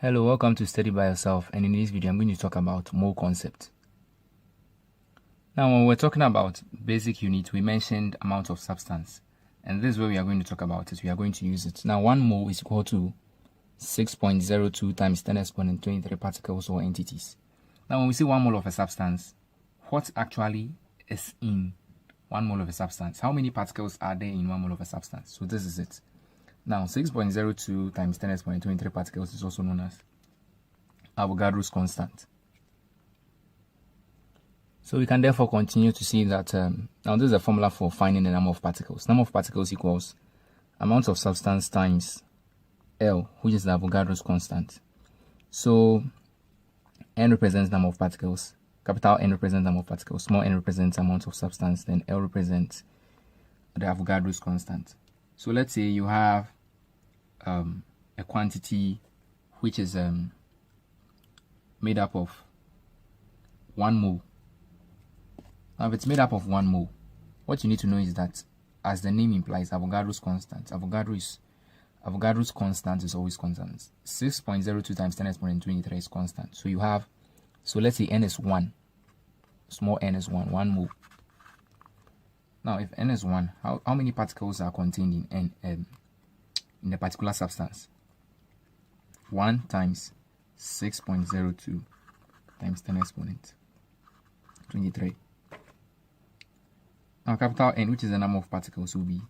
Hello, welcome to Study by Yourself, and in this video I'm going to talk about mole concept. Now when we're talking about basic unit, we mentioned amount of substance, and this is where we are going to talk about it. We are going to use it. Now 1 mole is equal to 6.02 times 10 exponent 23 particles or entities. Now when we say 1 mole of a substance, what actually is in 1 mole of a substance? How many particles are there in 1 mole of a substance? So this is it. Now, 6.02 times 10 exponent 23 particles is also known as Avogadro's constant. So we can therefore continue to see that now this is a formula for finding the number of particles. Number of particles equals amount of substance times L, which is the Avogadro's constant. So N represents number of particles, capital N represents number of particles, small n represents amount of substance, then L represents the Avogadro's constant. So let's say you have a quantity which is made up of 1 mole. Now if it's made up of 1 mole, what you need to know is that, as the name implies, Avogadro's constant. Avogadro's constant is always constant. 6.02 times 10 exponent 23 is constant. So you have, so let's say n is 1, small n is 1 mole. Now, if n is 1, how many particles are contained in n in a particular substance? 1 times 6.02 times 10 exponent 23. Now, capital N, which is the number of particles, will be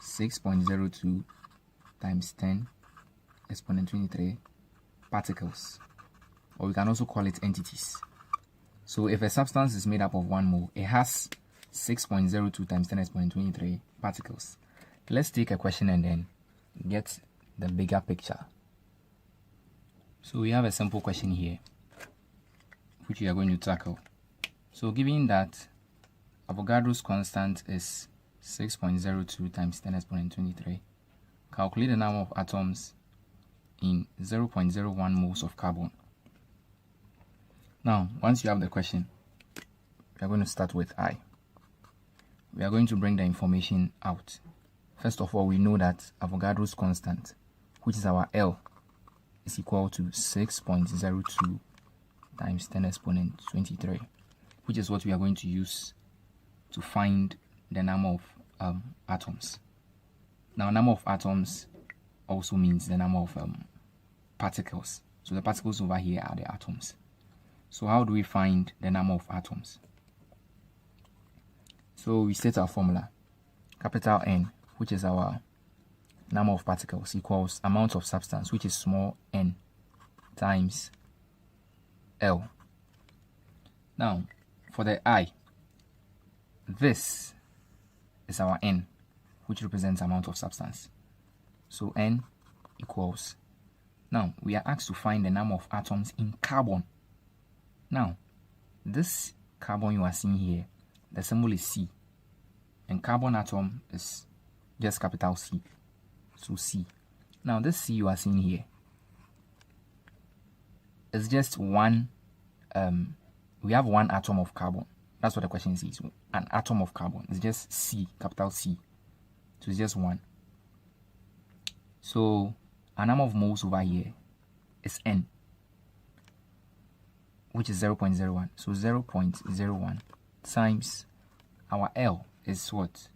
6.02 times 10 exponent 23 particles, or we can also call it entities. So, if a substance is made up of 1 mole, it has 6.02 times 10 exponent 23 particles. Let's take a question and then get the bigger picture. So we have a simple question here which we are going to tackle. So given that Avogadro's constant is 6.02 times 10 exponent 23, calculate the number of atoms in 0.01 moles of carbon. Now once you have the question, we are going to start with I. We are going to bring the information out. First of all, we know that Avogadro's constant, which is our L, is equal to 6.02 times 10 exponent 23, which is what we are going to use to find the number of atoms. Now, number of atoms also means the number of particles. So the particles over here are the atoms. So how do we find the number of atoms? So we set our formula. Capital N, which is our number of particles, equals amount of substance, which is small n, times L. Now, for the I, this is our N, which represents amount of substance. So N equals, now we are asked to find the number of atoms in carbon. Now, this carbon you are seeing here, the symbol is C, and carbon atom is just capital C, so C. Now this C you are seeing here is just one, we have 1 atom of carbon. That's what the question says, an atom of carbon. It's just C, capital C, so it's just 1. So our number of moles over here is N, which is 0.01. So 0.01 times our L is what?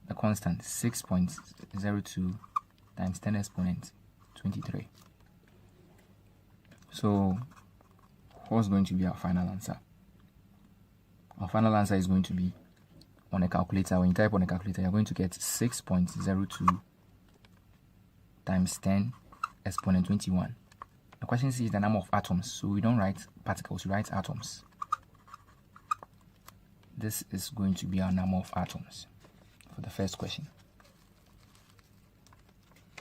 The constant, 6.02 times 10 exponent 23. So what's going to be our final answer? Our final answer is going to be, on a calculator, when you type on a calculator, you're going to get 6.02 times 10 exponent 21. The question says the number of atoms, so we don't write particles, we write atoms. This is going to be our number of atoms for the first question.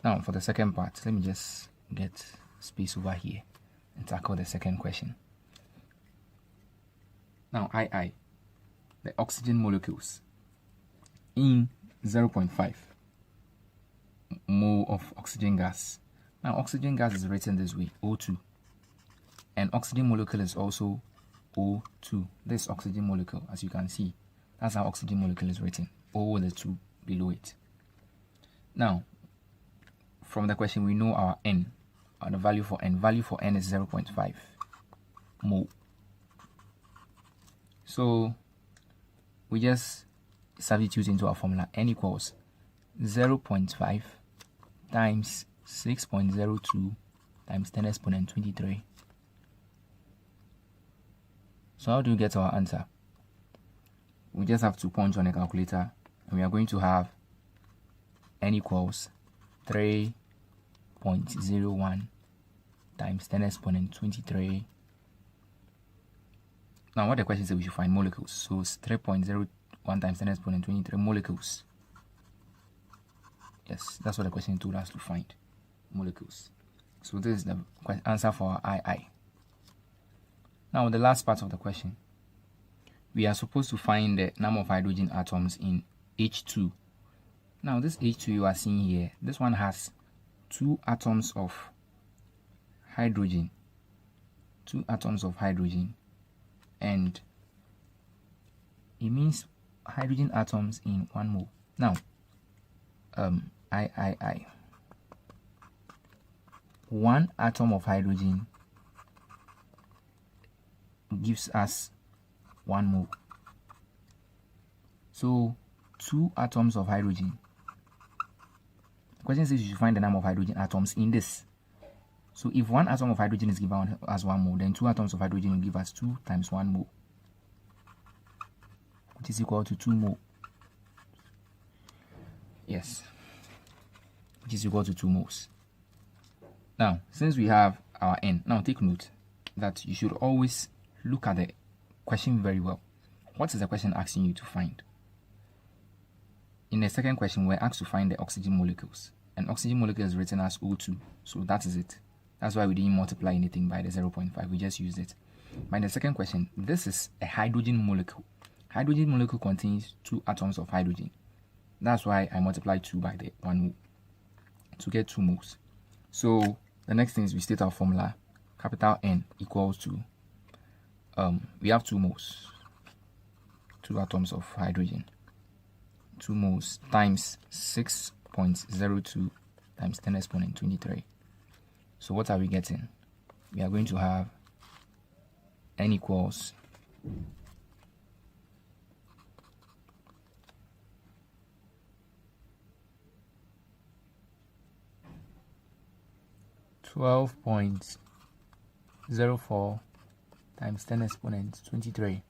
Now for the second part, let me just get space over here and tackle the second question. Now II, the oxygen molecules in 0.5 mole of oxygen gas. Now oxygen gas is written this way, O2, and oxygen molecule is also O2. This oxygen molecule, as you can see, that's how oxygen molecule is written, O with the 2 below it. Now, from the question, we know our N, the value for n. Value for n is 0.5 mole. So we just substitute into our formula. N equals 0.5 times 6.02 times 10 exponent 23. So how do we get our answer? We just have to punch on a calculator, and we are going to have n equals 3.01 times 10 exponent 23. Now what the question says, we should find molecules. So it's 3.01 times 10 exponent 23 molecules. Yes, that's what the question told us to find, molecules. So this is the answer for our II. Now the last part of the question, we are supposed to find the number of hydrogen atoms in H2. Now this H2 you are seeing here, this one has 2 atoms of hydrogen, 2 atoms of hydrogen, and it means hydrogen atoms in 1 mole. Now I 1 atom of hydrogen gives us 1 mole. So 2 atoms of hydrogen. The question says you should find the number of hydrogen atoms in this. So if 1 atom of hydrogen is given as 1 mole, then 2 atoms of hydrogen will give us 2 times 1 mole, which is equal to 2 mole. Yes, which is equal to 2 moles. Now, since we have our n, now take note that you should always look at the question very well. What is the question asking you to find? In the second question, we're asked to find the oxygen molecules, and oxygen molecule is written as O2, so that is it. That's why we didn't multiply anything by the 0.5, we just used it. By the second question, this is a hydrogen molecule. Hydrogen molecule contains 2 atoms of hydrogen. That's why I multiplied 2 by the 1 mole to get 2 moles. So the next thing is we state our formula. Capital N equals to, we have 2 moles, 2 atoms of hydrogen, 2 moles times 6.02 times 10 exponent 23. So what are we getting? We are going to have N equals 12.04 times 10 exponent 23.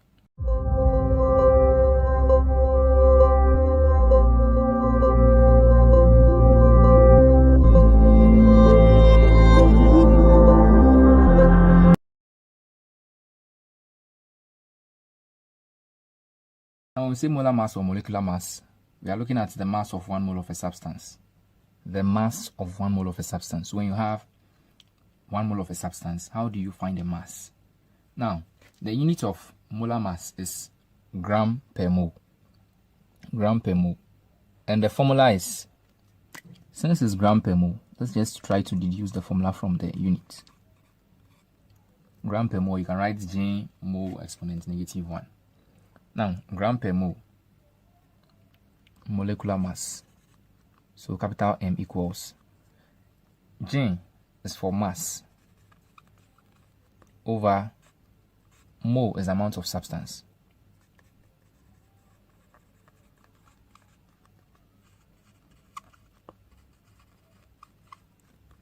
Now when we say molar mass or molecular mass, we are looking at the mass of 1 mole of a substance. The mass of 1 mole of a substance. So when you have 1 mole of a substance, how do you find the mass? Now, the unit of molar mass is gram per mole. Gram per mole. And the formula is, since it's gram per mole, let's just try to deduce the formula from the unit. Gram per mole, you can write G mole exponent -1. Now, gram per mole, molecular mass. So capital M equals G is for mass over mole is amount of substance.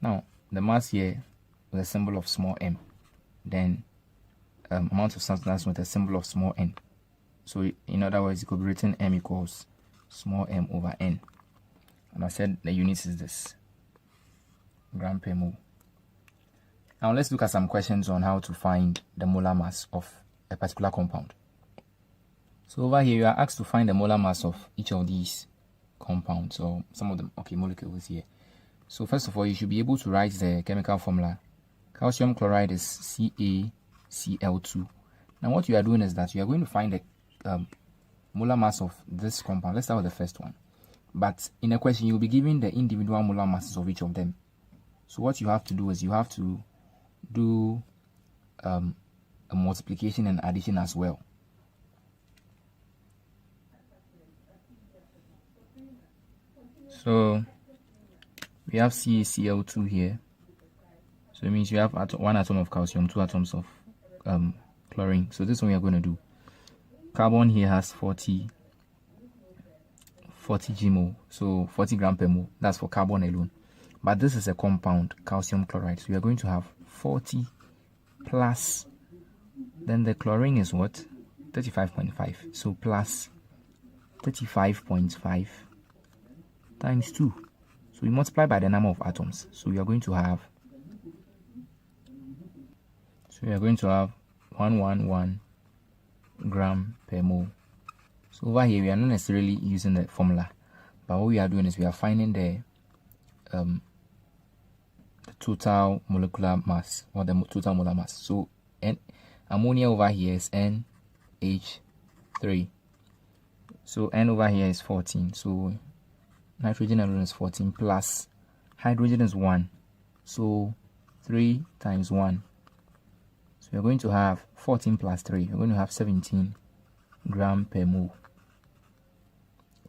Now the mass here with a symbol of small m, then amount of substance with a symbol of small n. So in other words, it could be written M equals small m over n. And I said the unit is this, gram per mole. Now let's look at some questions on how to find the molar mass of a particular compound. So over here you are asked to find the molar mass of each of these compounds, or some of them, okay, molecules here. So first of all, you should be able to write the chemical formula. Calcium chloride is CaCl2. Now what you are doing is that you are going to find the molar mass of this compound. Let's start with the first one. But in a question, you'll be given the individual molar masses of each of them. So what you have to do is you have to do a multiplication and addition as well. So we have CaCl2 here. So it means you have one atom of calcium, 2 atoms of chlorine. So this is what we are going to do. Carbon here has 40 gmol, so 40 gram per mole. That's for carbon alone. But this is a compound, calcium chloride. So we are going to have 40 plus, then the chlorine is what? 35.5. So plus 35.5 times 2. So we multiply by the number of atoms. So we are going to have 111 gram per mole. So over here we are not necessarily using the formula, but what we are doing is we are finding the total molecular mass, or the total molar mass. So ammonia over here is NH3. So N over here is 14. So nitrogen alone is 14 plus hydrogen is 1. So 3 times 1. So we're going to have 14 plus 3. We're going to have 17 gram per mole.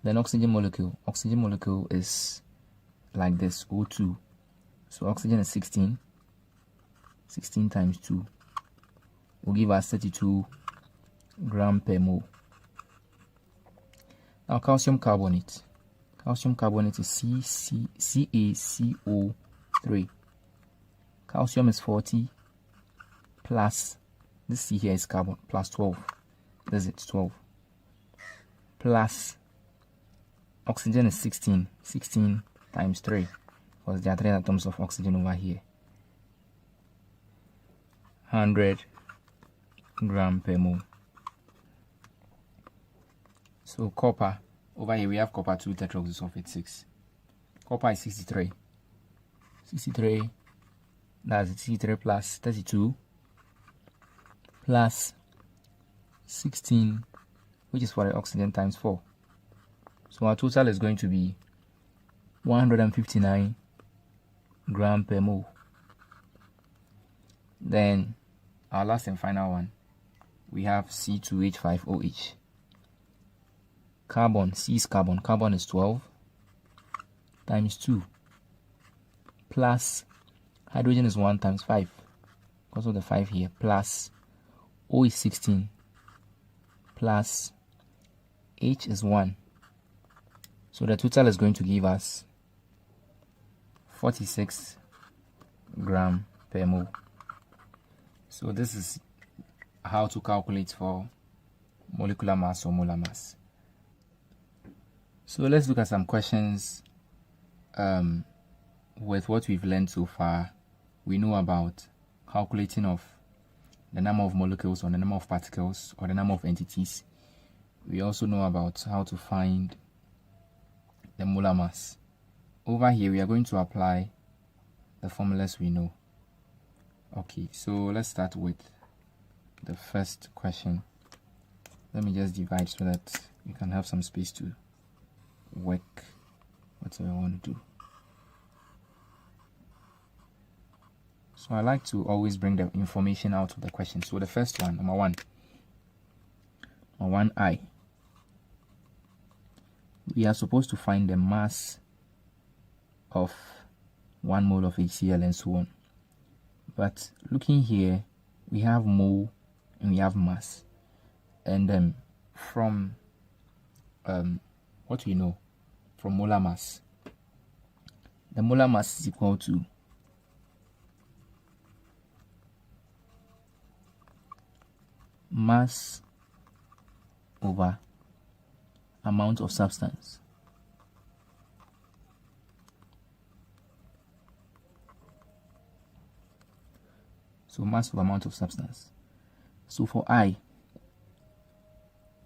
Then oxygen molecule. Oxygen molecule is like this, O2. So oxygen is 16. 16 times 2 will give us 32 gram per mole. Now calcium carbonate. Calcium carbonate is CaCO3. Calcium is 40 plus, this C here is carbon, plus 12. This is 12. Plus oxygen is 16. 16 times 3. Because there are 3 atoms of oxygen over here. 100 gram per mole. So copper, over here we have copper 2 tetroxysulfate 6. Copper is 63. 63, that's 63 plus 32 plus 16, which is for the oxygen, times 4. So our total is going to be 159 gram per mole. Then our last and final one, we have C2H5OH. Carbon, C is carbon. Carbon is 12 times 2 plus hydrogen is 1 times 5 because of the 5 here, plus O is 16 plus H is 1. So the total is going to give us 46 gram per mole. So this is how to calculate for molecular mass or molar mass. So let's look at some questions with what we've learned so far. We know about calculating of the number of molecules or the number of particles or the number of entities. We also know about how to find the molar mass. Over here we are going to apply the formulas we know. Okay, so let's start with the first question. Let me just divide so that you can have some space to work whatever I want to do. So I like to always bring the information out of the question. So the first one, number 1I, we are supposed to find the mass of 1 mole of HCl and so on. But looking here, we have mole and we have mass. And from what we know from molar mass, the molar mass is equal to mass over amount of substance. So mass over amount of substance. So for I,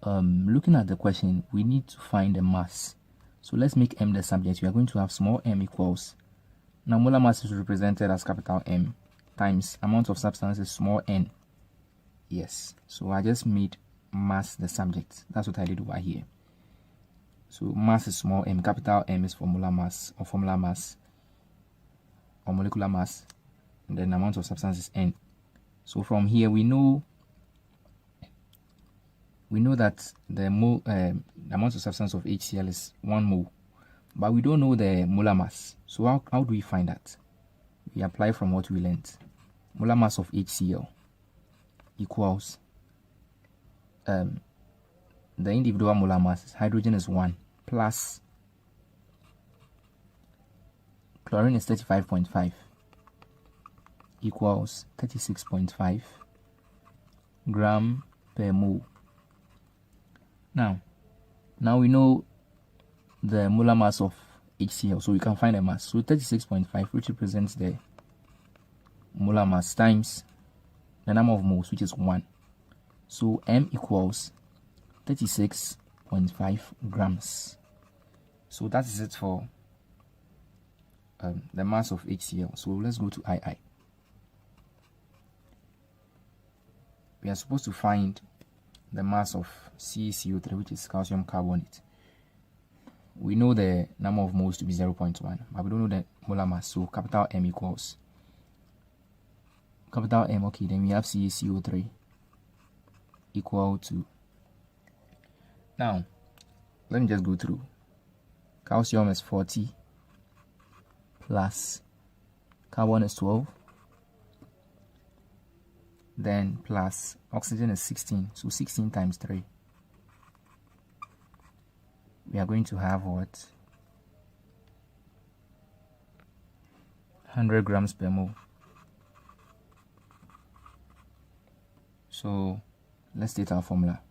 looking at the question, we need to find the mass. So let's make M the subject. We are going to have small m equals. Now molar mass is represented as capital M times amount of substance is small n. Yes, so I just made mass the subject. That's what I did over here. So mass is small m, capital M is for molar mass or formula mass or molecular mass, and then amount of substance is n. So from here we know that the amount of substance of HCl is 1 mole, but we don't know the molar mass. So how do we find that? we apply from what we learned. Molar mass of HCl equals the individual molar masses. Hydrogen is 1 plus chlorine is 35.5 equals 36.5 gram per mole. Now we know the molar mass of HCl, so we can find the mass. So 36.5, which represents the molar mass, times the number of moles, which is 1. So M equals 36.5 grams. So that is it for the mass of HCl. So let's go to II. We are supposed to find the mass of CaCO3, which is calcium carbonate. We know the number of moles to be 0.1, but we don't know the molar mass. So capital M equals capital M. Okay, then we have CaCO3 equal to, now let me just go through. Calcium is 40 plus carbon is 12, then plus oxygen is 16, so 16 times 3. We are going to have what? 100 grams per mole. So let's state our formula.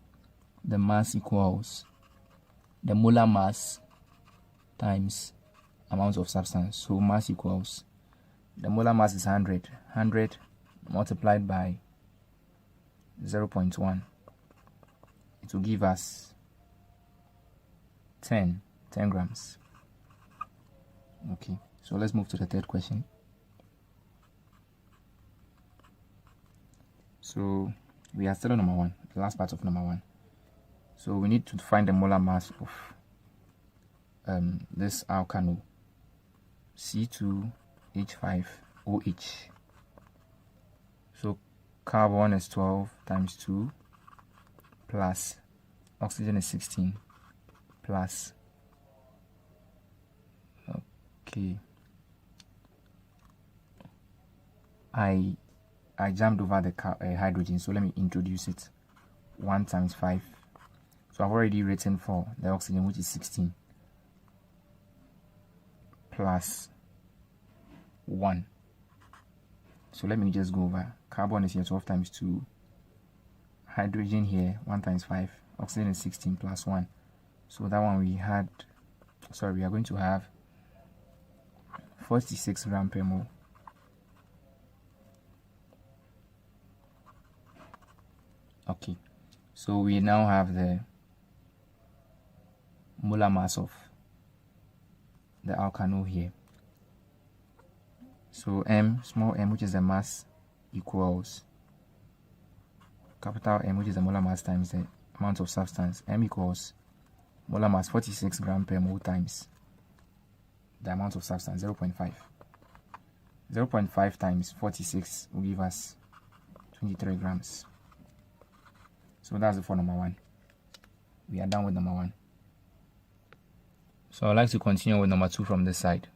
The mass equals the molar mass times amount of substance. So mass equals, the molar mass is 100. 100 multiplied by 0.1. It will give us 10 grams. Okay, so let's move to the third question. So we are still on number 1, the last part of number 1. So we need to find the molar mass of this alkano, C2H5OH. So carbon is 12 times 2 plus oxygen is 16 plus, okay, I jumped over the hydrogen, so let me introduce it. 1 times 5. So I've already written for the oxygen, which is 16 plus 1. So let me just go over. Carbon is here, 12 times 2. Hydrogen here, 1 times 5. Oxygen is 16 plus 1. So that one we are going to have 46 grams per mole. Okay, so we now have the molar mass of the alkano here. So M, small m, which is the mass, equals capital M, which is the molar mass, times the amount of substance. M equals molar mass 46 grams per mole times the amount of substance, 0.5. 0.5 times 46 will give us 23 grams. So that's it for number 1. We are done with number 1. So I'd like to continue with number 2 from this side.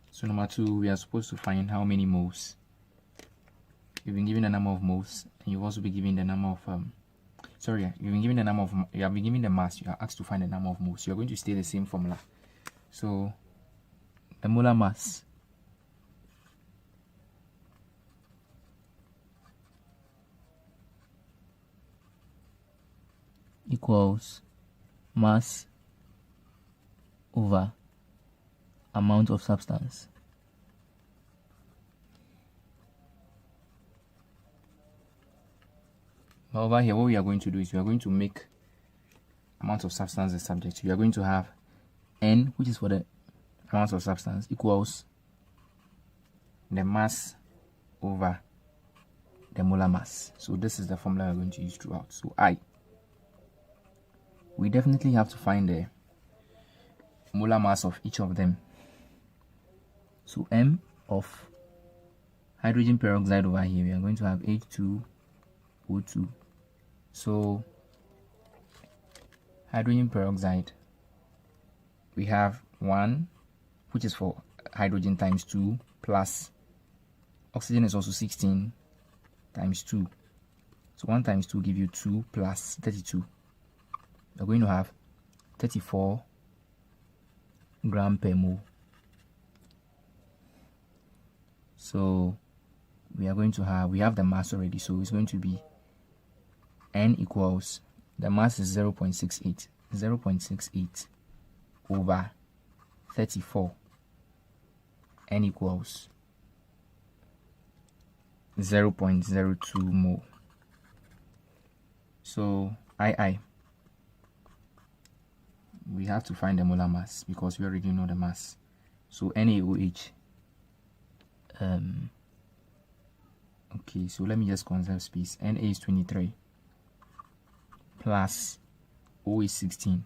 So number 2, we are supposed to find how many moles. You've been given the number of moles, and you've also been given the number of you've been given the number of, you have been given the mass. You are asked to find the number of moles. You are going to state the same formula. So the molar mass equals mass over amount of substance. But over here, what we are going to do is we are going to make amount of substance the subject. So we are going to have N, which is for the amount of substance, equals the mass over the molar mass. So this is the formula we're going to use throughout. So I, we definitely have to find the molar mass of each of them. So M of hydrogen peroxide over here, we are going to have H2 O2. So hydrogen peroxide, we have 1, which is for hydrogen times 2, plus oxygen is also 16 times 2. So 1 times 2 give you 2 plus 32. We're going to have 34 gram per mole. So we are going to have, we have the mass already, so it's going to be N equals, the mass is 0.68 over 34. N equals 0.02 mole. So we have to find the molar mass because we already know the mass. So NaOH. Okay, so let me just conserve space. Na is 23 plus O is 16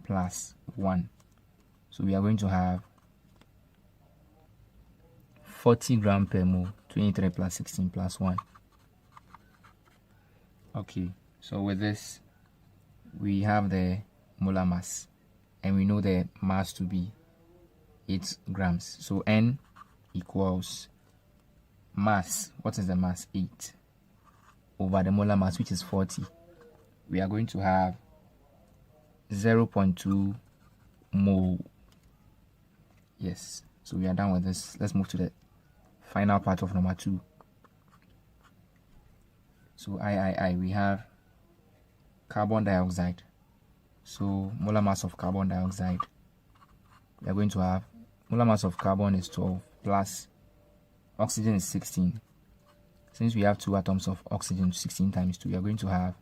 plus 1. So we are going to have 40 gram per mole. 23 plus 16 plus 1. Okay, so with this, we have the molar mass, and we know the mass to be 8 grams. So N equals mass. What is the mass? 8 over the molar mass, which is 40. We are going to have 0.2 mole. Yes, so we are done with this. Let's move to the final part of number 2. So we have carbon dioxide. So molar mass of carbon dioxide, we are going to have molar mass of carbon is 12 plus oxygen is 16. Since we have 2 atoms of oxygen, 16 times 2, we are going to have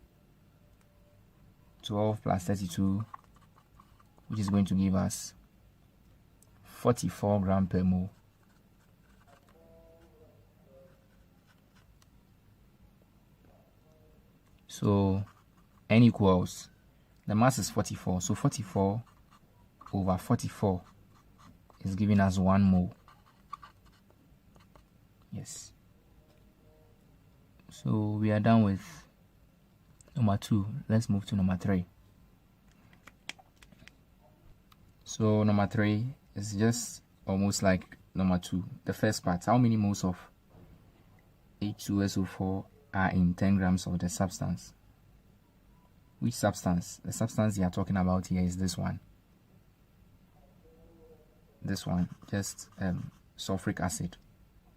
12 plus 32, which is going to give us 44 gram per mole. So N equals, the mass is 44, so 44 over 44 is giving us 1 mole. Yes. So we are done with number 2. Let's move to number 3. So number 3 is just almost like number 2. The first part, how many moles of H2SO4 are in 10 grams of the substance? Which substance? The substance you are talking about here is this one. This one, just sulfuric acid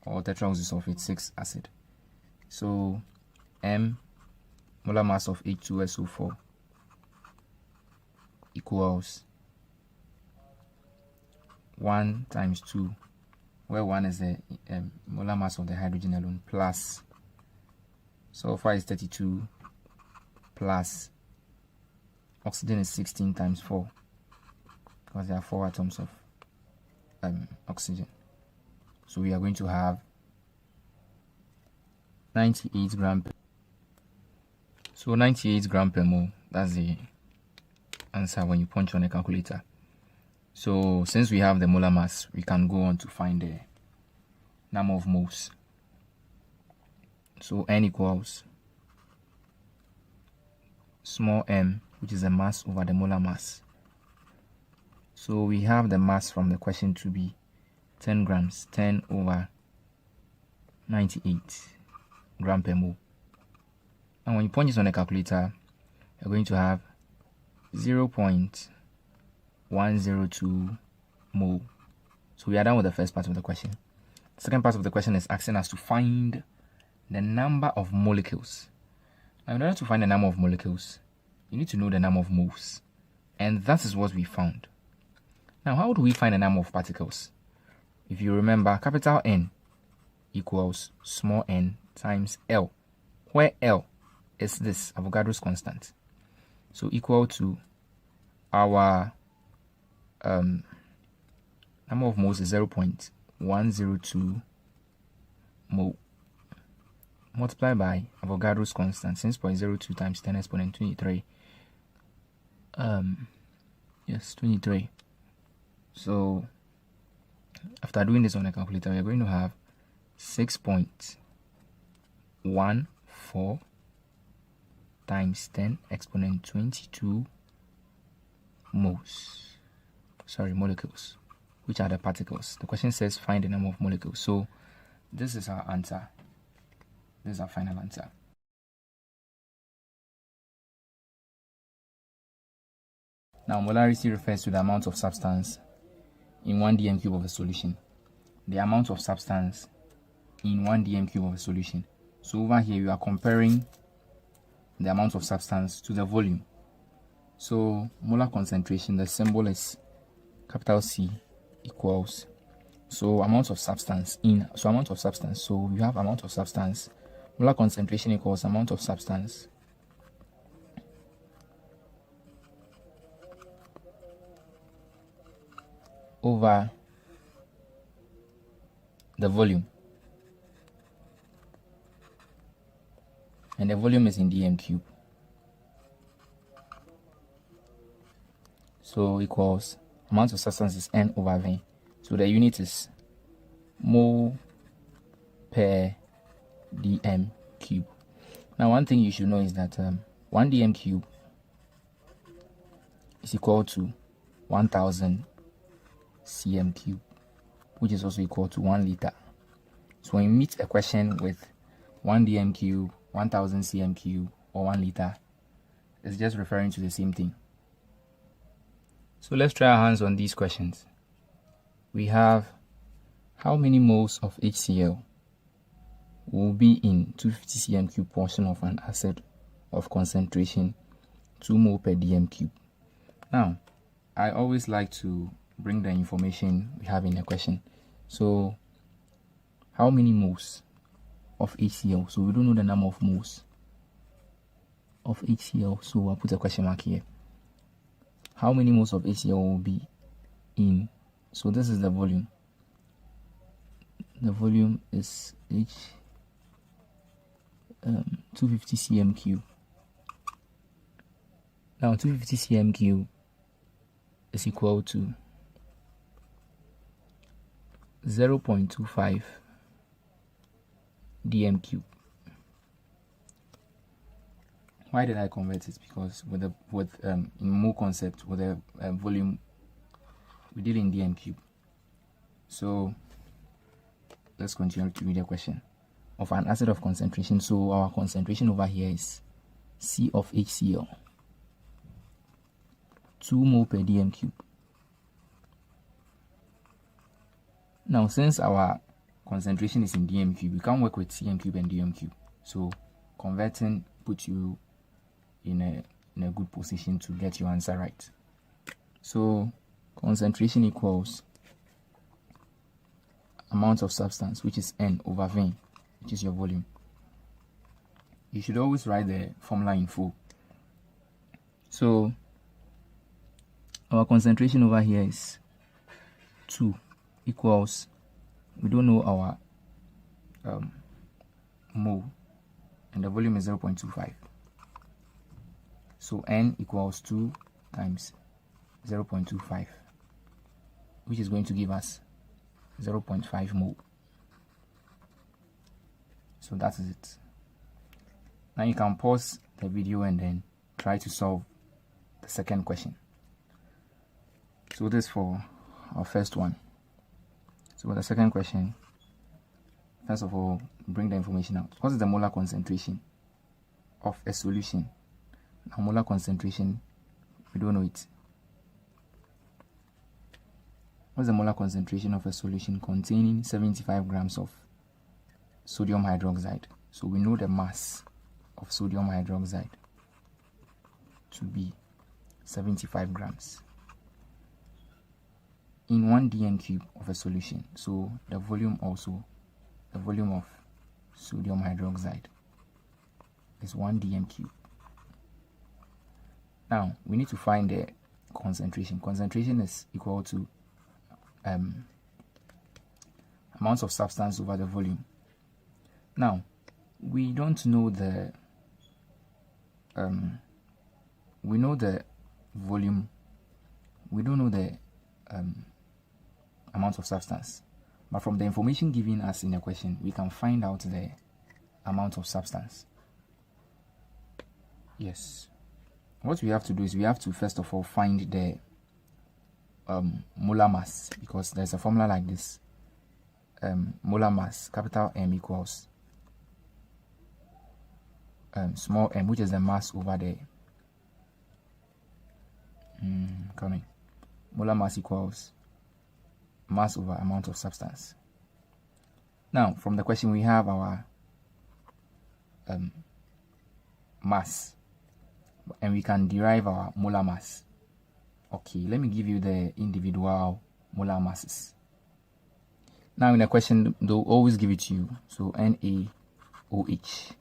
or tetraoxysulfate 6 acid. So M, molar mass of H2SO4, equals 1 times 2, where 1 is the molar mass of the hydrogen alone, plus sulfur is 32, plus oxygen is 16 times 4, because there are 4 atoms of oxygen. So we are going to have 98 gram. So 98 gram per mole, that's the answer when you punch on a calculator. So since we have the molar mass, we can go on to find the number of moles. So N equals small m, which is the mass over the molar mass. So we have the mass from the question to be 10 grams, 10 over 98 gram per mole. And when you punch this on the calculator, you're going to have 0.102 mole. So we are done with the first part of the question. The second part of the question is asking us to find the number of molecules. Now, in order to find the number of molecules, you need to know the number of moles. And that is what we found. Now, how do we find the number of particles? If you remember, capital N equals small n times L, where L is this, Avogadro's constant. So equal to our number of moles is 0.102 mole multiplied by Avogadro's constant, since 0.02 times 10 exponent 23. Yes, 23. So after doing this on the calculator, we are going to have 6.14 4 times 10 exponent 22 molecules, which are the particles. The question says find the number of molecules. So this is our answer. This is our final answer. Now, molarity refers to the amount of substance in 1 dm cube of a solution. The amount of substance in 1 dm cube of a solution. So over here, you are comparing the amount of substance to the volume. So molar concentration, the symbol is capital C equals, so amount of substance in, so amount of substance. So you have amount of substance. Molar concentration equals amount of substance over the volume, and the volume is in dm cube, so equals amount of substance is N over V. So the unit is mole per dm cube. Now one thing you should know is that 1 dm cube is equal to 1000 cm cube, which is also equal to 1 liter. So when you meet a question with 1 dm cube, 1000 cm cube, or 1 liter, it's just referring to the same thing. So let's try our hands on these questions. We have how many moles of HCl will be in 250 cm cube portion of an acid of concentration 2 mole per dm cube. Now, I always like to bring the information we have in the question. So how many moles of HCl? So we don't know the number of moles of HCl, so I'll put a question mark here. How many moles of HCl will be in? So this is the volume. The volume is 250 cm cube. Now 250 cm cube is equal to 0.25 dm cube. Why did I convert it? Because in mole concept, with the volume, we did in dm cube. So let's continue to read the question. Of an acid of concentration, so our concentration over here is C of HCl, 2 mole per dm cube. Now, since our concentration is in dm cube, we can't work with cm cube and dm cube. So converting puts you in a good position to get your answer right. So concentration equals amount of substance, which is N over V, which is your volume. You should always write the formula in full. So our concentration over here is 2 equals, we don't know our mole, and the volume is 0.25. So N equals 2 times 0.25, which is going to give us 0.5 mole. So that is it. Now you can pause the video and then try to solve the second question. So this is for our first one. So for the second question, first of all, bring the information out. What is the molar concentration of a solution? Now molar concentration, we don't know it. What's the molar concentration of a solution containing 75 grams of sodium hydroxide? So we know the mass of sodium hydroxide to be 75 grams in 1 dm cube of a solution. So the volume also, the volume of sodium hydroxide is 1 dm cube. Now we need to find the concentration. Concentration is equal to amounts of substance over the volume. Now we don't know the we know the volume, we don't know the amount of substance, but from the information given us in the question, we can find out the amount of substance. Yes. What we have to do is we have to first of all find the molar mass, because there's a formula like this. Molar mass, capital M equals small m, which is the mass over the molar mass equals mass over amount of substance. Now, from the question, we have our mass, and we can derive our molar mass. Okay, let me give you the individual molar masses. Now, in the question, they'll always give it to you. So NaOH.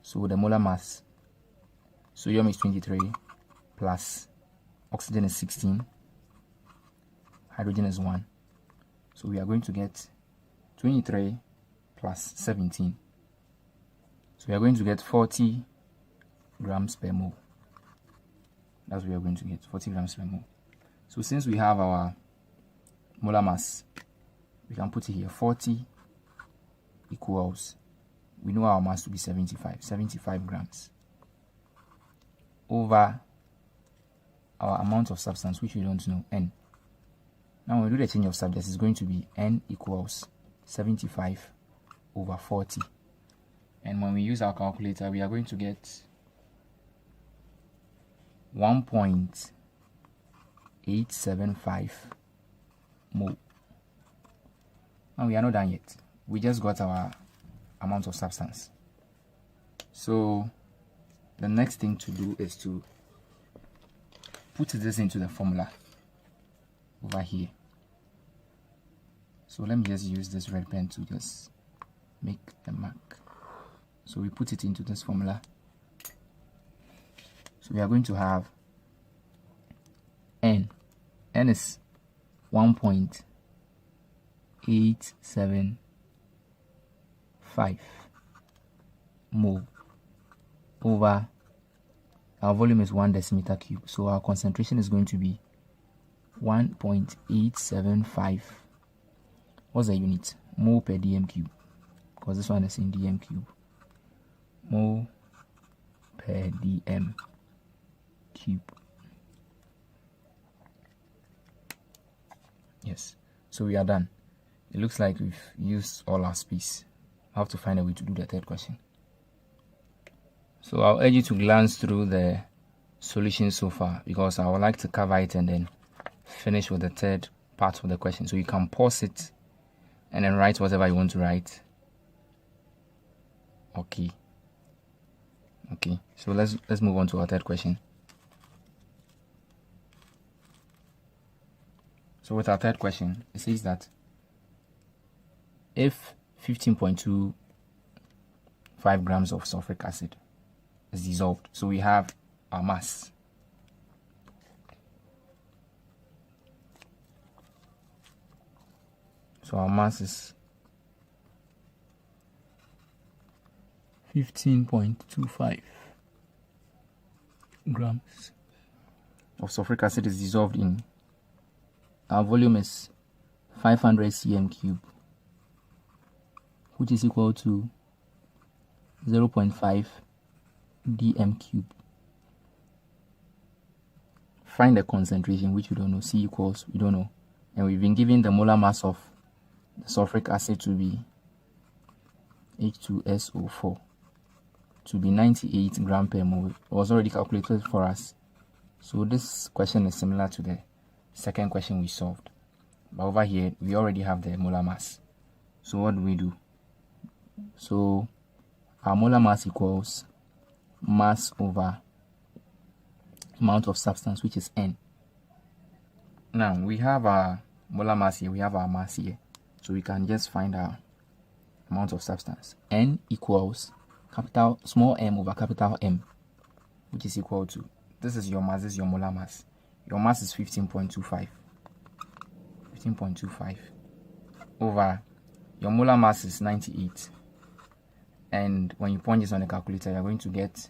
So the molar mass, sodium is 23 plus oxygen is 16, hydrogen is 1. So we are going to get 23 plus 17. So we are going to get 40 grams per mole. That's what we are going to get, 40 grams per mole. So since we have our molar mass, we can put it here, 40 equals, we know our mass to be 75 grams over our amount of substance, which we don't know, N. Now when we do the change of subjects, it's going to be N equals 75 over 40. And when we use our calculator, we are going to get 1.875 mole. Now we are not done yet. We just got our amount of substance. So the next thing to do is to put this into the formula over here. So let me just use this red pen to just make the mark. So we put it into this formula. So we are going to have N is 1.875 mole over our volume is 1 decimeter cube. So our concentration is going to be 1.875. What's the unit? Mole per dm cube, because this one is in dm cube. Mole per dm cube. Yes, so we are done. It looks like we've used all our space. I have to find a way to do the third question. So I'll urge you to glance through the solution so far, because I would like to cover it and then finish with the third part of the question. So you can pause it and then write whatever you want to write. Okay, so let's move on to our third question. So with our third question, it says that if 15.25 grams of sulfuric acid is dissolved, so we have our mass. So our mass is 15.25 grams of sulfuric acid is dissolved in. Our volume is 500 cm cube, which is equal to 0.5 dm cube. Find the concentration, which we don't know. C equals, we don't know. And we've been given the molar mass of the sulfuric acid to be H2SO4 to be 98 gram per mole. It was already calculated for us. So this question is similar to the second question we solved. But over here, we already have the molar mass. So what do we do? So our molar mass equals mass over amount of substance, which is N. Now we have our molar mass here, we have our mass here. So we can just find our amount of substance. N equals small m over capital M, which is equal to, this is your mass, this is your molar mass. Your mass is 15.25 over your molar mass is 98, and when you point this on the calculator, you're going to get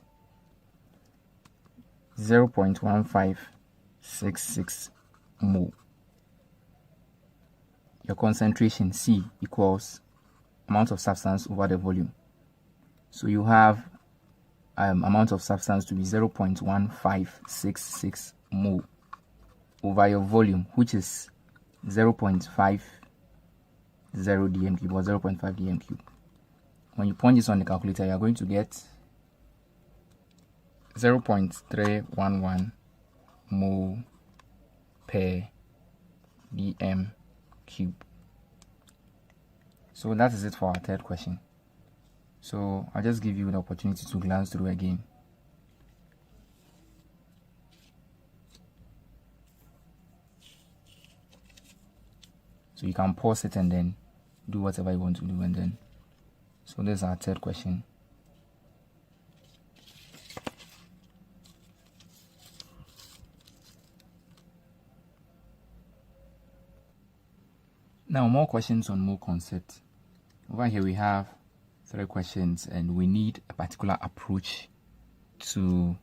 0.1566 mole. Your concentration, C, equals amount of substance over the volume. So you have amount of substance to be 0.1566 mole over your volume, which is 0.50 dm cube or 0.5 dm cube. When you point this on the calculator, you are going to get 0.311 mole per dm cube. So that is it for our third question. So I'll just give you the opportunity to glance through again. So you can pause it and then do whatever you want to do, and then so this is our third question. Now more questions on mole concept. Over here we have 3 questions and we need a particular approach to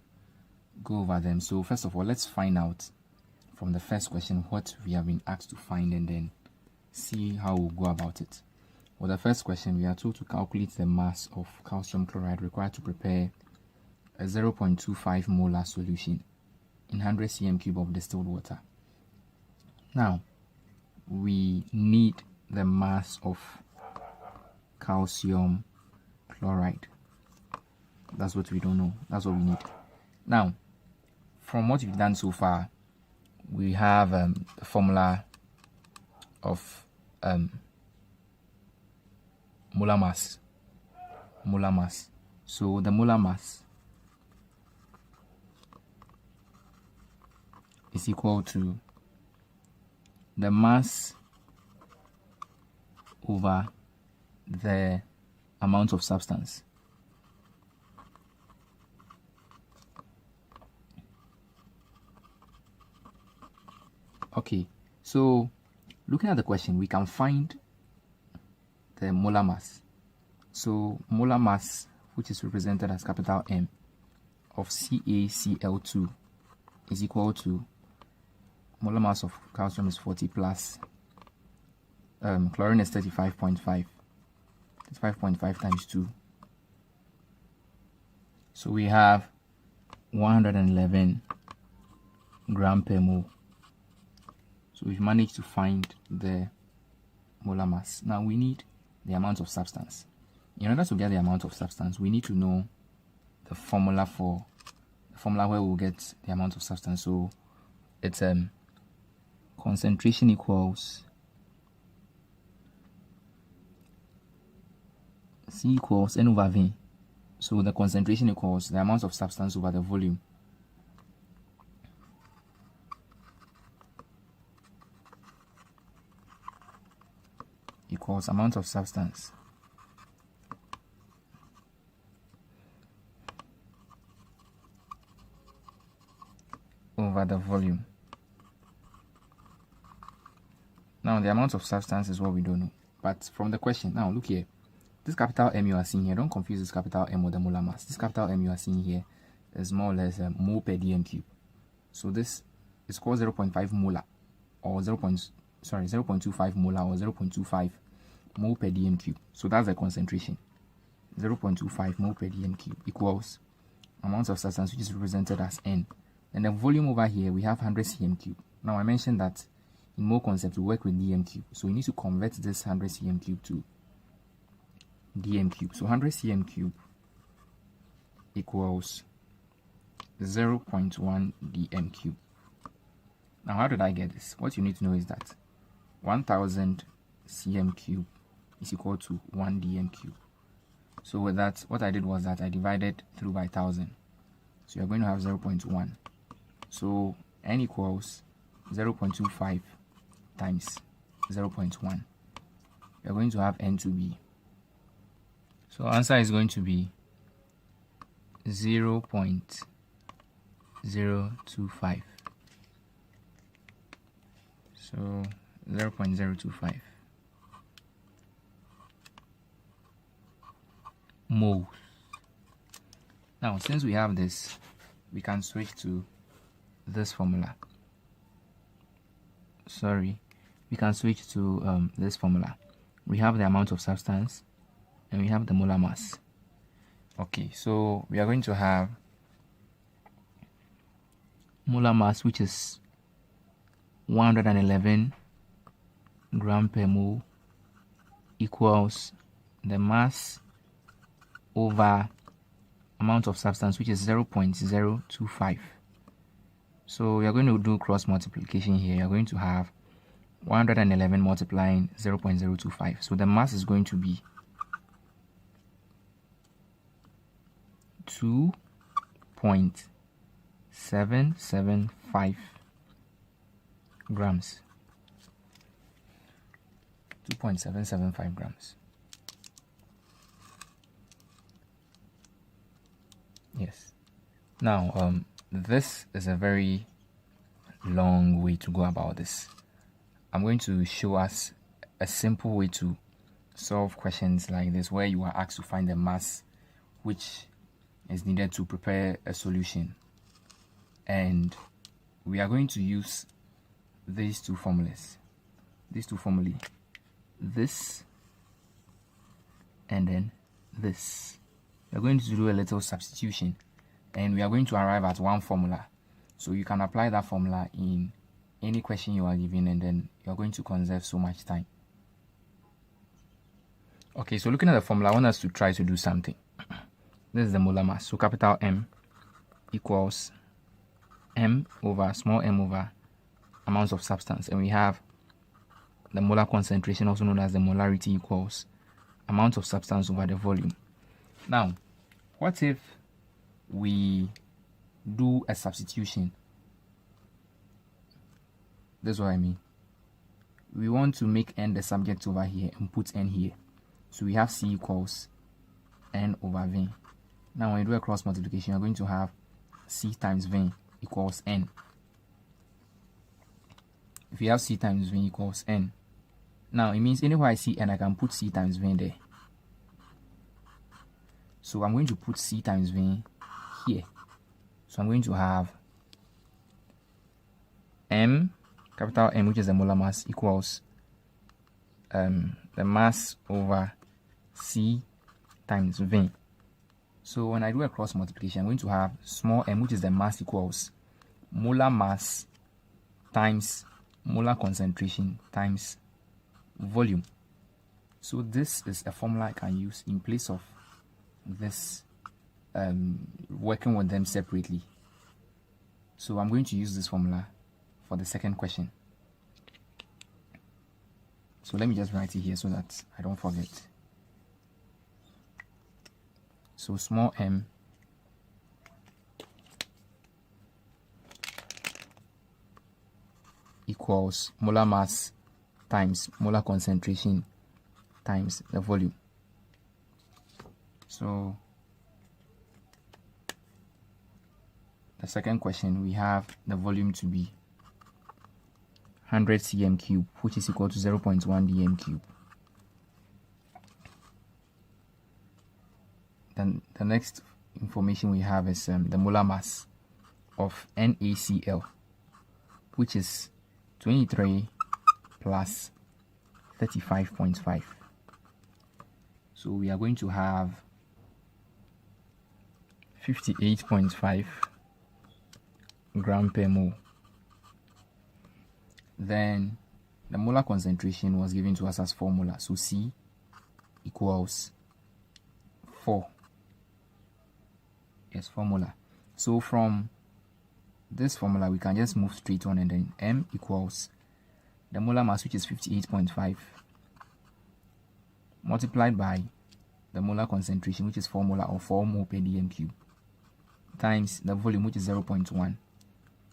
go over them. So first of all, let's find out from the first question what we have been asked to find and then see how we'll go about it. For the first question, we are told to calculate the mass of calcium chloride required to prepare a 0.25 molar solution in 100 cm cube of distilled water. Now, we need the mass of calcium chloride. That's what we don't know. That's what we need. Now, from what we've done so far, we have the formula of molar mass. So the molar mass is equal to the mass over the amount of substance. Okay, so looking at the question, we can find the molar mass. So molar mass, which is represented as capital M, of CaCl2 is equal to molar mass of calcium is 40 plus chlorine is 35.5. 35.5 times 2. So we have 111 gram per mole. So we've managed to find the molar mass. Now we need the amount of substance. In order to get the amount of substance, we need to know the formula for the formula where we'll get the amount of substance. So it's concentration equals C equals N over V. So the concentration equals the amount of substance over the volume. Equals amount of substance over the volume. Now the amount of substance is what we don't know, but from the question, now look here, this capital M you are seeing here, don't confuse this capital M with the molar mass. This capital M you are seeing here is more or less a mole per dm cube. So this is called 0.5 molar or 0.25 molar or 0.25 mole per dm cube. So that's the concentration. 0.25 mole per dm cube equals amount of substance, which is represented as N. And the volume over here, we have 100 cm cube. Now I mentioned that in mole concept we work with dm cube, so we need to convert this 100 cm cube to dm cube. So 100 cm cube equals 0.1 dm cube. Now how did I get this? What you need to know is that 1000 cm cube is equal to 1 dm cube. So with that, what I did was that I divided through by 1000. So you're going to have 0.1. So N equals 0.25 times 0.1. You're going to have N to be. So answer is going to be 0.025. So 0.025 moles. Now since we have this, we can switch to this formula. We can switch to this formula. We have the amount of substance and we have the molar mass. Okay, so we are going to have molar mass, which is 111 gram per mole, equals the mass over amount of substance, which is 0.025. So we are going to do cross multiplication here. You are going to have 111 multiplying 0.025. So the mass is going to be 2.775 grams. 2.775 grams. Yes. Now, this is a very long way to go about this. I'm going to show us a simple way to solve questions like this, where you are asked to find the mass which is needed to prepare a solution. And we are going to use these two formulas. This and then this. We're going to do a little substitution, and we are going to arrive at one formula. So you can apply that formula in any question you are given, and then you're going to conserve so much time. Okay, so looking at the formula, I want us to try to do something. This is the molar mass. So capital M equals m over small m over amounts of substance. And we have the molar concentration, also known as the molarity, equals amount of substance over the volume. Now, what if we do a substitution? That's what I mean. We want to make n the subject over here and put n here. So we have C equals n over V. Now when you do a cross multiplication, you're going to have C times V equals n. If you have C times V equals n, now it means anywhere I see n, I can put C times V there. So I'm going to put C times V here. So I'm going to have M, capital M, which is the molar mass, equals the mass over C times V. So when I do a cross multiplication, I'm going to have small m, which is the mass, equals molar mass times molar concentration times volume. So this is a formula I can use in place of this, working with them separately. So I'm going to use this formula for the second question. So let me just write it here so that I don't forget. So small m equals molar mass times molar concentration times the volume. So the second question, we have the volume to be 100 cm cube, which is equal to 0.1 dm cube. Then the next information we have is the molar mass of NaCl, which is 23 plus 35.5. So we are going to have 58.5 gram per mole. Then the molar concentration was given to us as formula. So C equals 4. Yes, formula. So from this formula, we can just move straight on, and then M equals the molar mass, which is 58.5, multiplied by the molar concentration, which is 4 molar or 4 mole per dm cube, times the volume, which is 0.1. And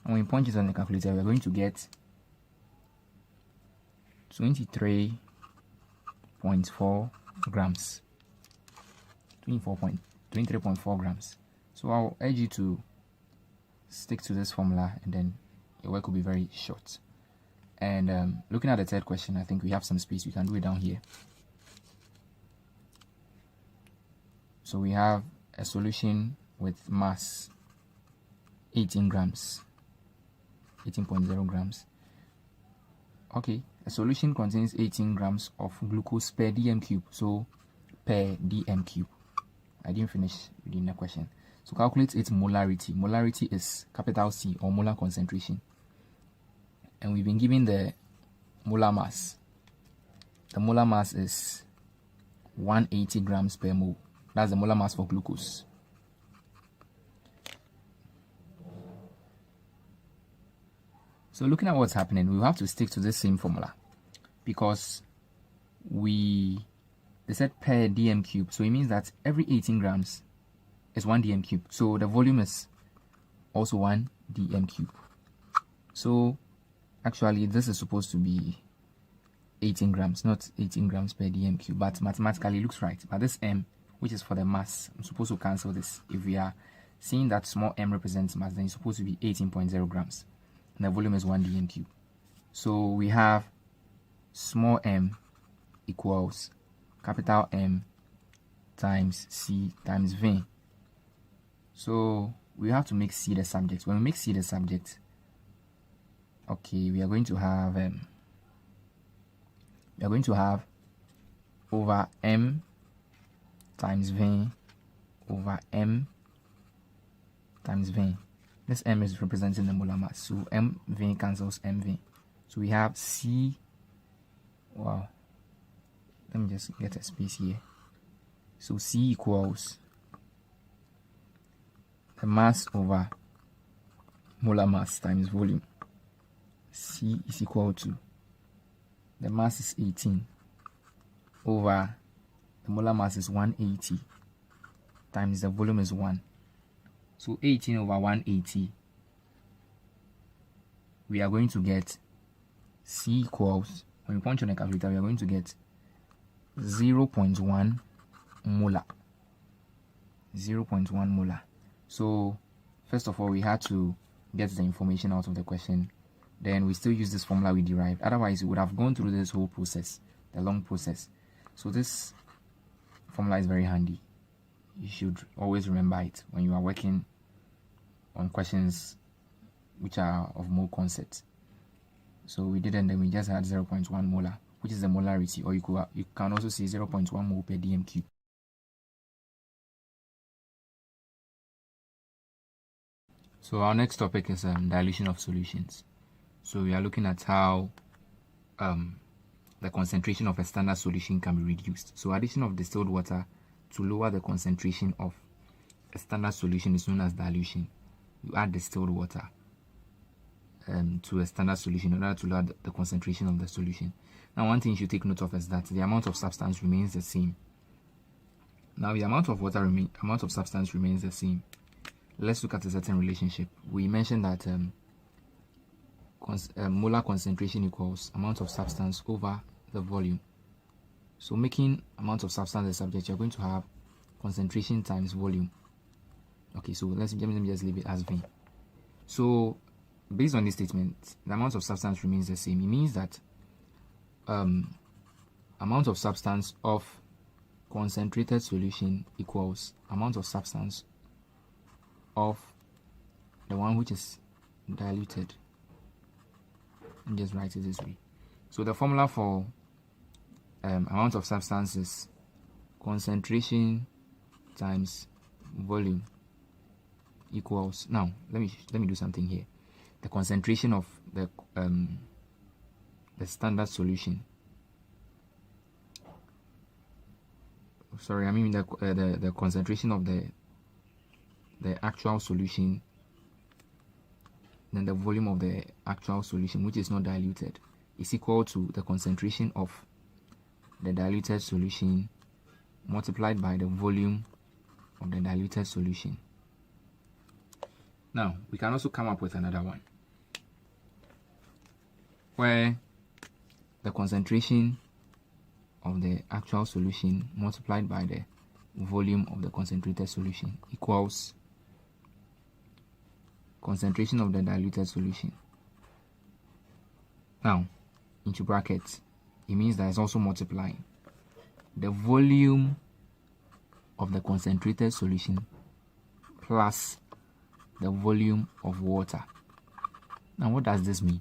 when we punch it on the calculator, we are going to get 23.4 grams. 23.4 grams. So I'll urge you to stick to this formula, and then your work will be very short. And looking at the third question, I think we have some space. We can do it down here. So we have a solution with mass 18 grams, 18.0 grams. Okay, a solution contains 18 grams of glucose per dm cube. So per dm cube. I didn't finish reading the question. So calculate its molarity. Molarity is capital C, or molar concentration. And we've been given the molar mass. The molar mass is 180 grams per mole. That's the molar mass for glucose. So looking at what's happening, we have to stick to the same formula, because they said per dm cube, so it means that every 18 grams is 1 dm cube. So the volume is also 1 dm cube. So actually this is supposed to be 18 grams, not 18 grams per dm cube, but mathematically it looks right. But this m, which is for the mass, I'm supposed to cancel this. If we are seeing that small m represents mass, then it's supposed to be 18.0 grams. And the volume is 1 dm cube. So we have small m equals capital M times C times V. So we have to make C the subject. When we make C the subject, okay, we are going to have over M times V over M times V. This M is representing the molar mass, so MV cancels MV. So we have C. Wow, let me just get a space here. So C equals the mass over molar mass times volume. C is equal to, the mass is 18 over the molar mass is 180 times the volume is 1. So 18 over 180, we are going to get C equals, when we punch on the calculator, we are going to get 0.1 molar. 0.1 molar. So first of all, we had to get the information out of the question. Then we still use this formula we derived. Otherwise, we would have gone through this whole process, the long process. So this formula is very handy. You should always remember it when you are working on questions which are of mole concept. So we did, and then we just had 0.1 molar, which is the molarity, or you can also say 0.1 mole per dm cube. So our next topic is dilution of solutions. So we are looking at how the concentration of a standard solution can be reduced. So addition of distilled water to lower the concentration of a standard solution is known as dilution. You add distilled water to a standard solution in order to lower the concentration of the solution. Now, one thing you should take note of is that the amount of substance remains the same. Now, the amount of substance remains the same. Let's look at a certain relationship. We mentioned that molar concentration equals amount of substance over the volume. So making amount of substance the subject, you're going to have concentration times volume. Okay, so let me just leave it as V. So based on this statement, the amount of substance remains the same. It means that amount of substance of concentrated solution equals amount of substance of the one which is diluted. Let me just write it this way. So the formula for amount of substance is concentration times volume equals, now let me do something here. The concentration of the standard solution, sorry, I mean the concentration of the actual solution, then the volume of the actual solution, which is not diluted, is equal to the concentration of the diluted solution multiplied by the volume of the diluted solution. Now, we can also come up with another one where the concentration of the actual solution multiplied by the volume of the concentrated solution equals concentration of the diluted solution. Now, into brackets, it means that it's also multiplying the volume of the concentrated solution plus the volume of water. Now, what does this mean?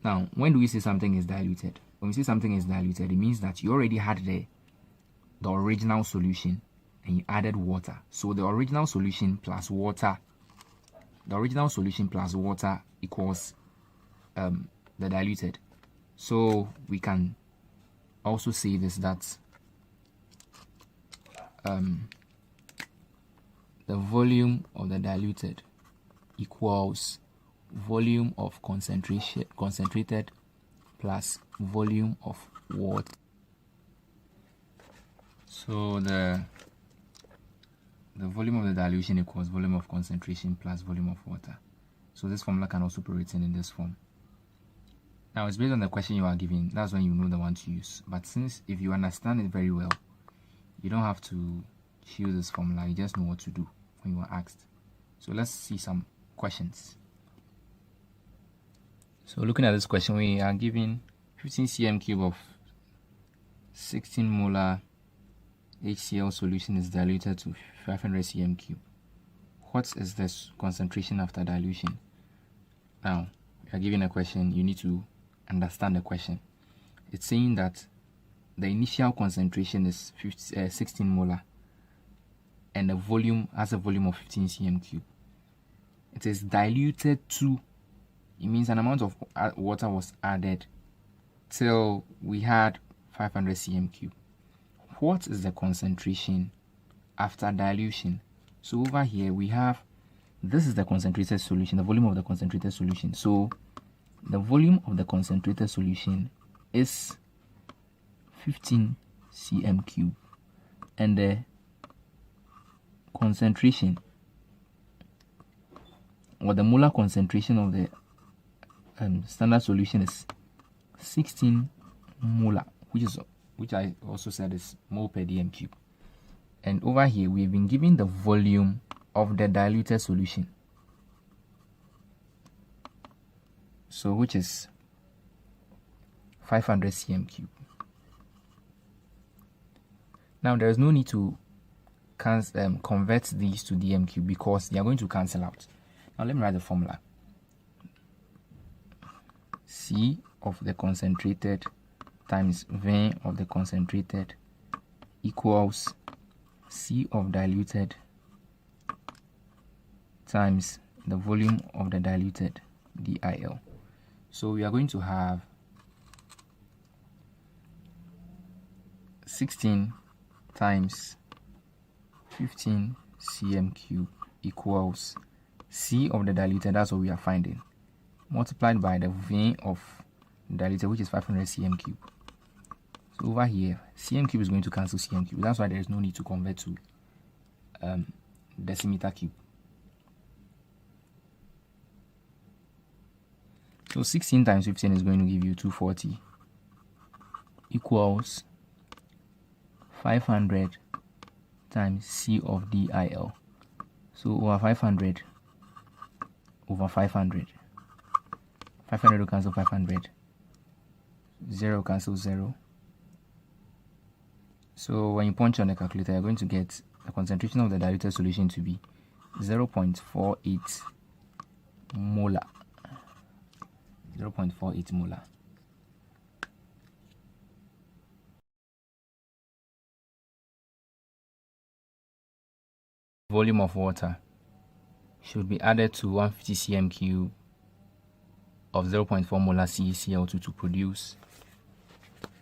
Now, when do we say something is diluted? When we say something is diluted, it means that you already had the the original solution and you added water. So the original solution plus water, equals the diluted. So we can also say this, that the volume of the diluted equals volume of concentrated plus volume of water. So the volume of the dilution equals volume of concentration plus volume of water. So this formula can also be written in this form. Now it's based on the question you are given. That's when you know the one to use. But since if you understand it very well, you don't have to choose this formula. You just know what to do when you are asked. So let's see some questions. So looking at this question, we are given 15 cm cube of 16 molar HCl solution is diluted to 500 cm cube. What is this concentration after dilution? Now, you are given a question, you need to understand the question. It's saying that the initial concentration is 16 molar and the volume has a volume of 15 cm cube. It is diluted to, it means an amount of water was added till we had 500 cm cube. What is the concentration after dilution? So over here we have, this is the concentrated solution, the volume of the concentrated solution. So the volume of the concentrated solution is 15 cm cube and the concentration or the molar concentration of the standard solution is 16 molar, which I also said is mole per dm cube. And over here we've been given the volume of the diluted solution, so which is 500 cm cube. Now there is no need to convert these to dm cube because they are going to cancel out. Now let me write the formula. C of the concentrated times V of the concentrated equals C of diluted times the volume of the diluted, DIL. So we are going to have 16 times 15 cm cube equals C of the diluted, that's what we are finding, multiplied by the V of diluted, which is 500 cm cube. So over here, cm cube is going to cancel cm cube. That's why there is no need to convert to decimeter cube. So 16 times 15 is going to give you 240 equals 500 times C of DIL. So over 500 over 500. 500 will cancel 500. 0 cancel 0. So when you punch on the calculator, you're going to get the concentration of the diluted solution to be 0.48 molar. 0.48 molar. Volume of water should be added to 150 cm cube of 0.4 molar CaCl2 to produce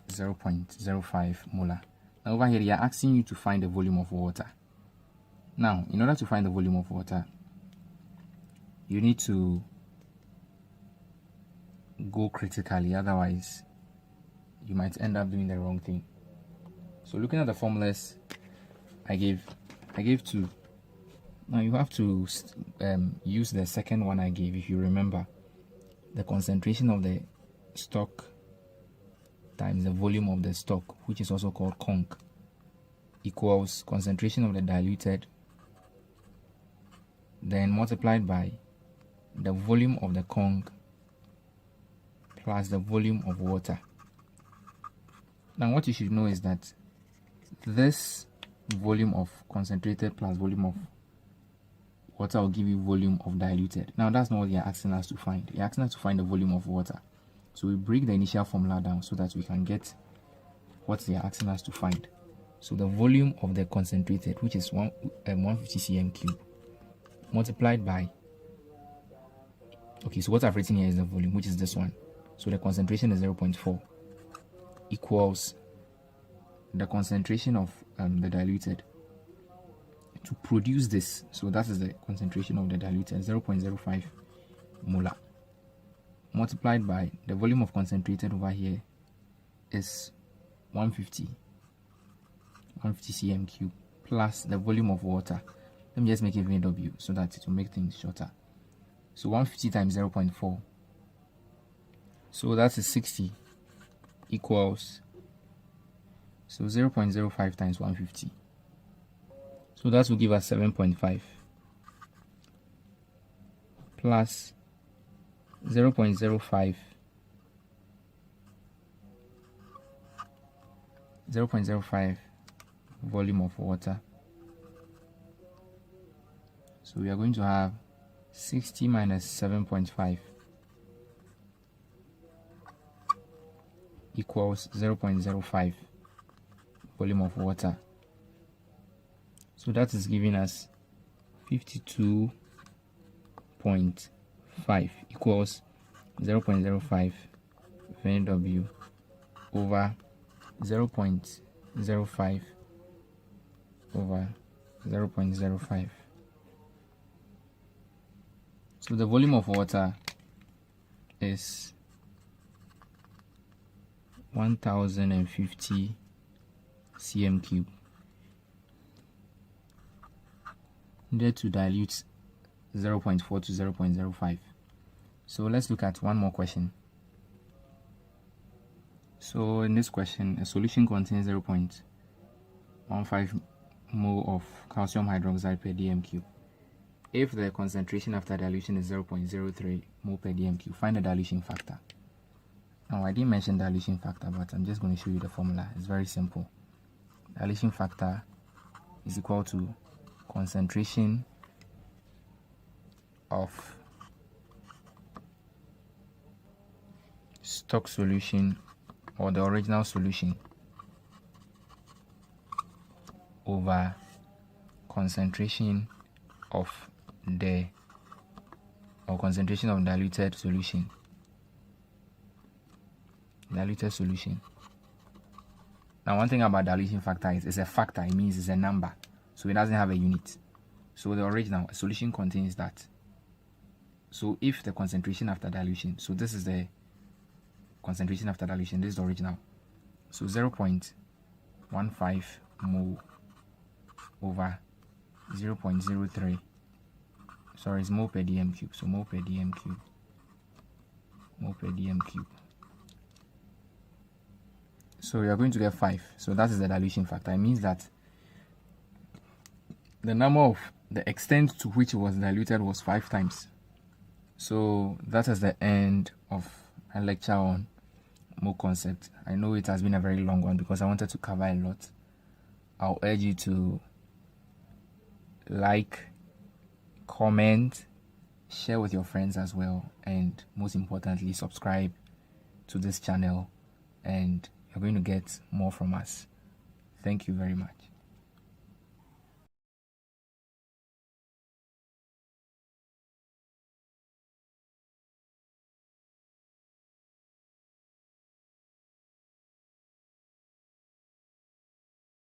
0.05 molar. Now over here they are asking you to find the volume of water. Now in order to find the volume of water, you need to go critically, otherwise you might end up doing the wrong thing. So looking at the formulas I gave two. Now you have to use the second one I gave. If you remember, the concentration of the stock times the volume of the stock, which is also called conc, equals concentration of the diluted then multiplied by the volume of the conc plus the volume of water. Now what you should know is that this volume of concentrated plus volume of water will give you volume of diluted. Now that's not what they are asking us to find. They are asking us to find the volume of water. So we break the initial formula down so that we can get what they are asking us to find. So the volume of the concentrated, which is 150 cm cube, multiplied by, okay, so what I've written here is the volume, which is this one. So the concentration is 0.4 equals the concentration of the diluted to produce this. So that is the concentration of the diluted, 0.05 molar, multiplied by the volume of concentrated over here is 150 cm cube plus the volume of water. Let me just make it VW so that it will make things shorter. So 150 times 0.4, so that is 60 equals, so 0.05 times 150, so that will give us 7.5 plus 0.05 volume of water. So we are going to have 60 minus 7.5 equals 0.05 volume of water. So that is giving us 52.5 equals 0.05 VW over 0.05 over 0.05. So the volume of water is 1050 cm cube. Needed to dilute 0.4 to 0.05. So let's look at one more question. So in this question, a solution contains 0.15 mole of calcium hydroxide per dm cube. If the concentration after dilution is 0.03 mole per dm cube, find the dilution factor. Now I didn't mention dilution factor, but I'm just going to show you the formula. It's very simple. Dilution factor is equal to concentration of stock solution or the original solution over concentration of concentration of diluted solution. Now one thing about dilution factor is it's a factor. It means it's a number, so it doesn't have a unit. So the original solution contains that. So if the concentration after dilution, so this is the concentration after dilution, this is the original, so 0.15 mole over 0.03, sorry, it's mole per dm cube, so mole per dm cube. So we are going to get 5. So that is the dilution factor. It means that the extent to which it was diluted was 5 times. So that is the end of a lecture on mole concept. I know it has been a very long one because I wanted to cover a lot. I'll urge you to like, comment, share with your friends as well, and most importantly, subscribe to this channel, and you're going to get more from us. Thank you very much.